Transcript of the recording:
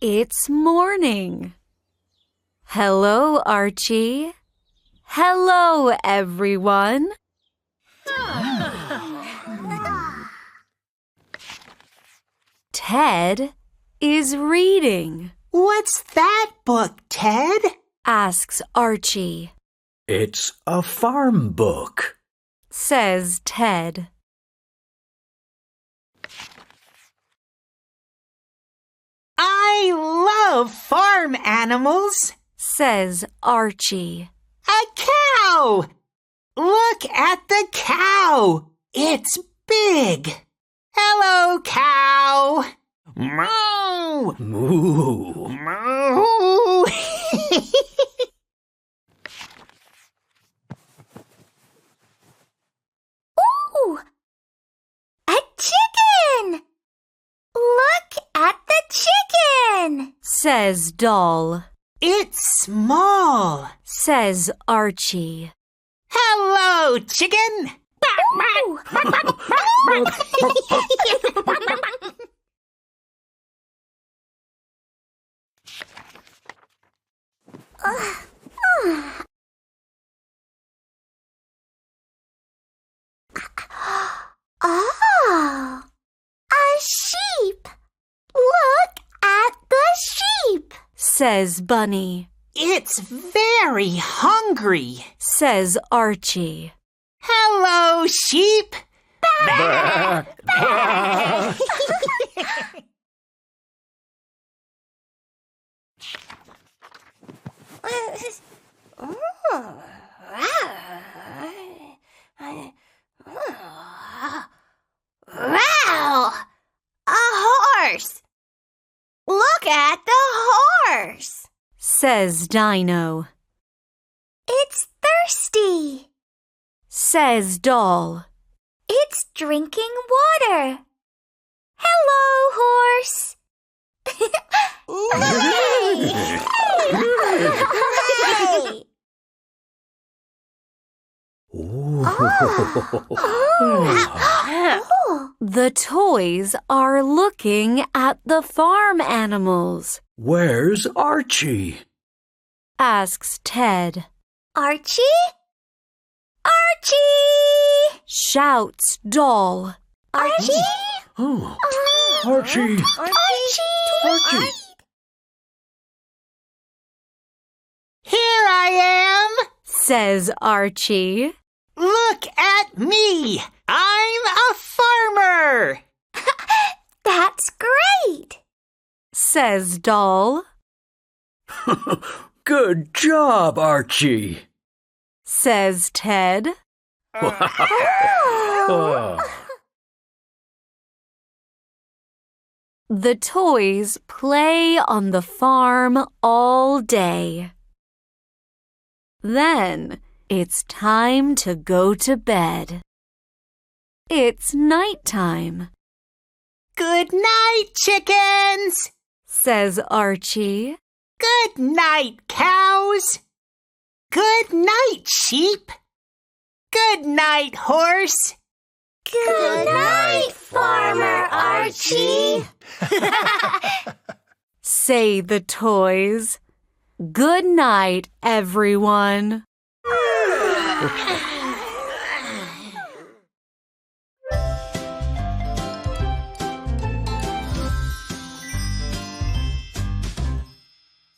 It's morning. Hello, Archie. Hello, everyone. Ted is reading. What's that book, Ted? Asks Archie. It's a farm book, Says Ted. I love farm animals. Says Archie. A cow! Look at the cow. It's big. Hello, cow. Moo! moo. Moo! Ooh! A chicken! Look at the chicken! Says Doll. It's small. Says Archie. Hello, chicken. Ooh! Oh, a sheep! Look at the sheep! Says Bunny. It's very hungry. Says Archie. Hello, sheep. Wow! A horse! Look at the horse! Says Dino. It's thirsty! Says Doll. It's drinking water! Hello, horse! Hooray! Hooray! Oh. The toys are looking at the farm animals. Where's Archie? Asks Ted. Archie? Archie! Shouts Doll. Archie? Oh, Archie! Archie! Here I am. Says Archie. Look at me. I'm a farmer. That's great! Says Doll. Good job, Archie! Says Ted. Oh. The toys play on the farm all day. Then it's time to go to bed. It's nighttime. Good night, chickens. Says Archie. Good night, cows. Good night, sheep. Good night, horse. Good night, Farmer Archie! Say the toys. Good night, everyone.